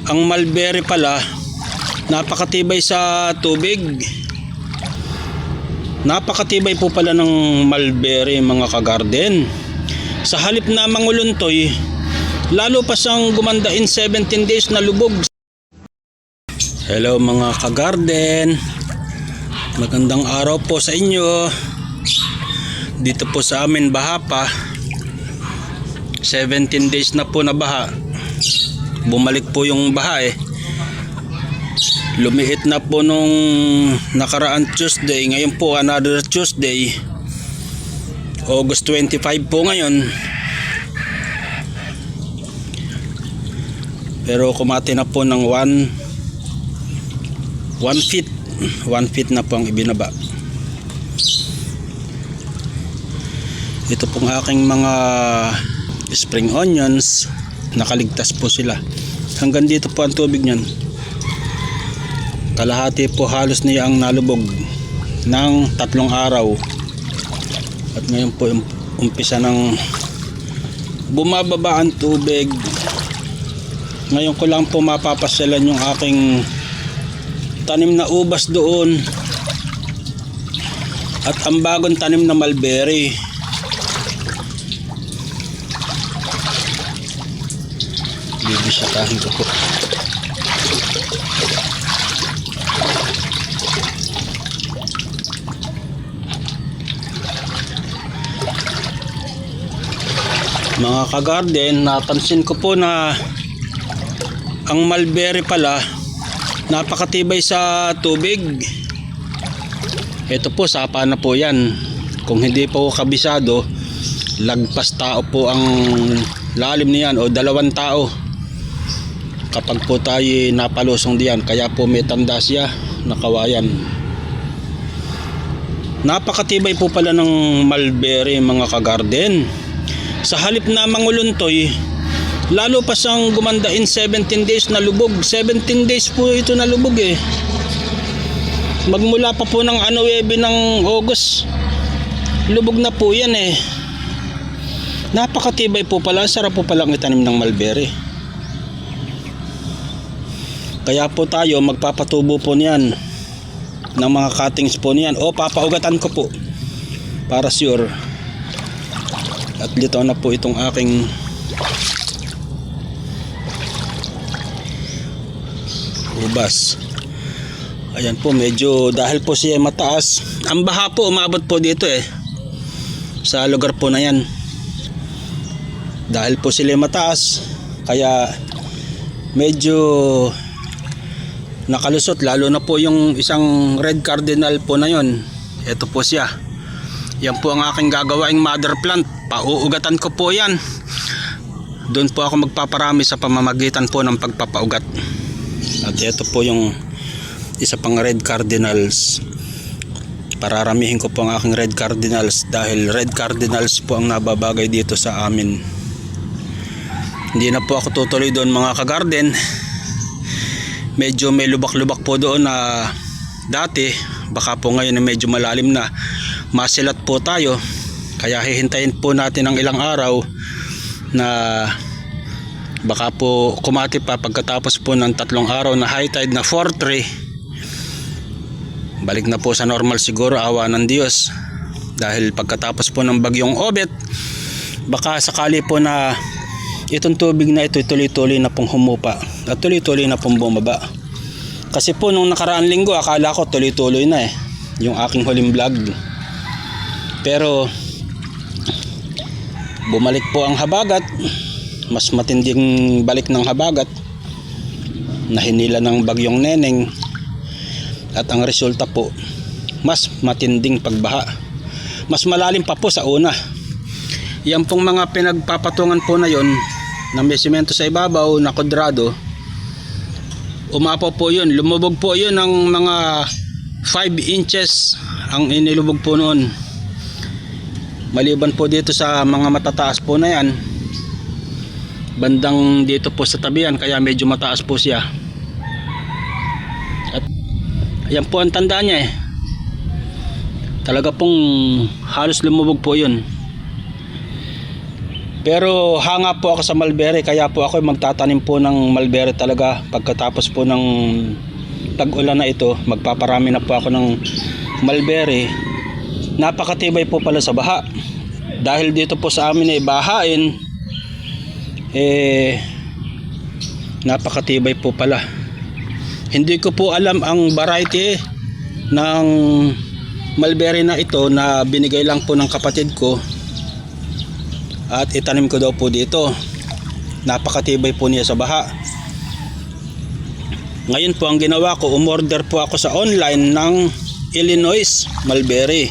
Ang mulberry pala, napakatibay sa tubig. Napakatibay po pala ng mulberry mga kagarden. Sa halip na manguluntoy, lalo pa siyang gumanda in 17 days na lubog. Hello mga kagarden, magandang araw po sa inyo. Dito po sa amin baha pa, 17 days na po na baha. Bumalik po yung baha Lumiit na po nung nakaraan Tuesday. Ngayon po another Tuesday, August 25 po ngayon. Pero kumati na po ng 1 feet. 1 feet na po ang ibinaba. Ito pong aking mga spring onions, nakaligtas po sila. Hanggang dito po ang tubig niyan. Kalahati po halos niya ang nalubog ng 3 araw. At ngayon po umpisa ng bumababa ang tubig. Ngayon ko lang po mapapasyalan yung aking tanim na ubas doon at ang bagong tanim na mulberry. Bibisitahin ko po. Mga kagarden, napansin ko po na ang mulberry pala napakatibay sa tubig. Ito po, sapa na po yan. Kung hindi po kabisado, lagpas tao po ang lalim niyan o 2 tao kapag po tayo napalusong diyan. Kaya po may tanda siya na kawayan. Napakatibay po pala ng mulberry mga kagarden. Sa halip na manguluntoy, lalo pa siyang gumanda in 17 days na lubog. 17 days po ito na lubog Magmula pa po ng 9 ng August, lubog na po yan Napakatibay po pala. Sarap po palang itanim ng mulberry. Kaya po tayo magpapatubo po niyan ng mga cuttings po niyan o papaugatan ko po para sure. At dito na po itong aking ubas. Ayan po, medyo dahil po siya mataas, ang baha po umabot po dito sa lugar po na yan. Dahil po sila mataas, kaya medyo nakalusot. Lalo na po yung isang red cardinal po na yon. Ito po siya. Yan po ang aking gagawaing mother plant. Pauugatan ko po yan. Doon po ako magpaparami sa pamamagitan po ng pagpapaugat. At ito po yung isa pang red cardinals. Pararamihin ko po ang aking red cardinals dahil red cardinals po ang nababagay dito sa amin. Hindi na po ako tutuloy doon mga kagarden. Medyo may lubak-lubak po doon na dati. Baka po ngayon medyo malalim na. Masilat po tayo. Kaya hihintayin po natin ng ilang araw na baka po kumati pa pagkatapos po ng 3 araw na high tide na 4-3. Balik na po sa normal siguro, awa ng Diyos. Dahil pagkatapos po ng bagyong Obet, baka sakali po na itong tubig na ito tuloy-tuloy na pong humupa at tuloy-tuloy na pong bumaba. Kasi po nung nakaraang linggo akala ko tuloy-tuloy na yung aking huling vlog. Pero bumalik po ang habagat. Mas matinding balik ng habagat na hinila ng bagyong Neneng. At ang resulta po, mas matinding pagbaha. Mas malalim pa po sa una. Yan pong mga pinagpapatungan po na yon na may semento sa ibabaw na kwadrado, umapaw po yun. Lumubog po yun ng mga 5 inches ang inilubog po noon. Maliban po dito sa mga matataas po na yan, bandang dito po sa tabihan, kaya medyo mataas po siya. At ayan po ang tanda niya talaga pong halos lumubog po yun. Pero hanga po ako sa mulberry, kaya po ako magtatanim po ng mulberry talaga. Pagkatapos po ng tag-ulan na ito, magpaparami na po ako ng mulberry. Napakatibay po pala sa baha. Dahil dito po sa amin ay bahain, napakatibay po pala. Hindi ko po alam ang variety ng mulberry na ito na binigay lang po ng kapatid ko. At itanim ko daw po dito. Napakatibay po niya sa baha. Ngayon po ang ginawa ko, umorder po ako sa online ng Illinois mulberry.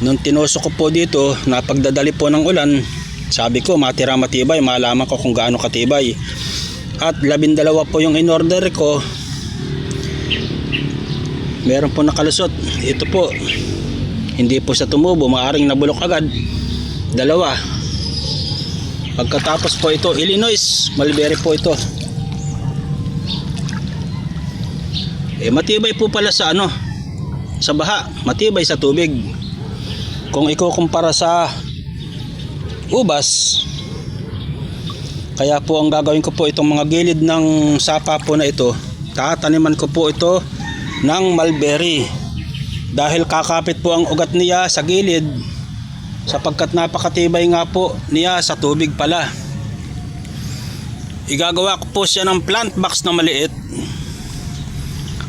Nung tinusok ko po dito, napagdadali po ng ulan, sabi ko matira matibay, malaman ko kung gaano katibay. At 12 po yung in-order ko. Meron po nakalusot. Ito po, hindi po siya tumubo, maaaring nabulok agad. 2. Pagkatapos po ito, Illinois mulberry po ito. Matibay po pala sa sa baha, matibay sa tubig. Kung ikukumpara sa ubas, kaya po ang gagawin ko po itong mga gilid ng sapa po na ito, tataniman ko po ito ng mulberry. Dahil kakapit po ang ugat niya sa gilid, sapagkat napakatibay nga po niya sa tubig pala. Igagawa ko po siya ng plant box na maliit.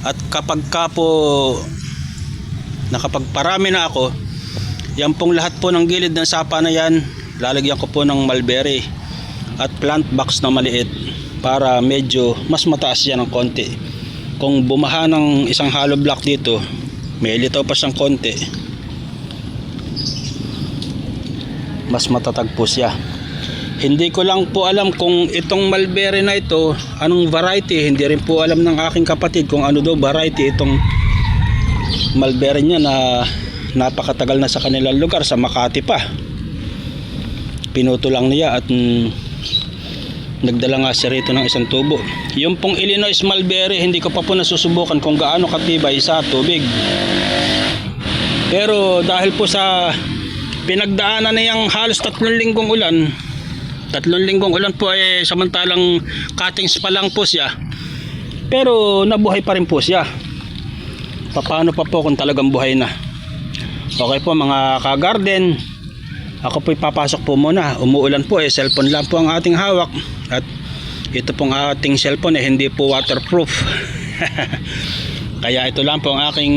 At kapag ka po nakapagparami na ako, yan pong lahat po ng gilid ng sapa na yan, lalagyan ko po ng mulberry at plant box na maliit para medyo mas mataas yan ng konti. Kung bumaha ng isang hollow block dito, may litaw pa siyang konti, mas matatag po siya. Hindi ko lang po alam kung itong mulberry na ito anong variety. Hindi rin po alam ng aking kapatid kung ano daw variety itong mulberry niya na napakatagal na sa kanilang lugar, sa Makati pa. Pinuto lang niya at nagdala nga siya rito ng isang tubo. Yung pong Illinois mulberry, hindi ko pa po nasusubukan kung gaano katibay sa tubig. Pero dahil po sa pinagdaanan na yung halos 3 linggong ulan, 3 linggong ulan po ay samantalang cuttings pa lang po siya, pero nabuhay pa rin po siya. Paano pa po kung talagang buhay na? Okay po mga ka-garden, ako po ipapasok po muna. Umuulan po, cellphone lang po ang ating hawak. At ito pong ating cellphone hindi po waterproof. Kaya ito lang po ang aking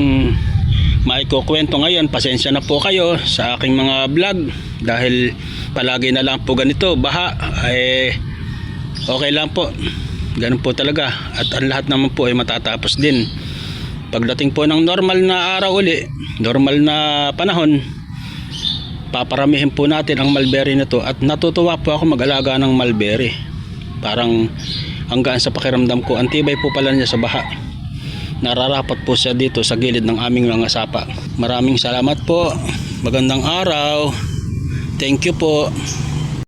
maikukwento ngayon. Pasensya na po kayo sa aking mga vlog, dahil palagi na lang po ganito, baha. Okay lang po, ganun po talaga. At ang lahat naman po ay matatapos din. Pagdating po ng normal na araw uli, normal na panahon, paparamihin po natin ang mulberry na to. At natutuwa po ako mag-alaga ng mulberry. Parang hanggang sa pakiramdam ko, antibay po pala niya sa baha. Nararapat po siya dito sa gilid ng aming mga sapa. Maraming salamat po. Magandang araw. Thank you po.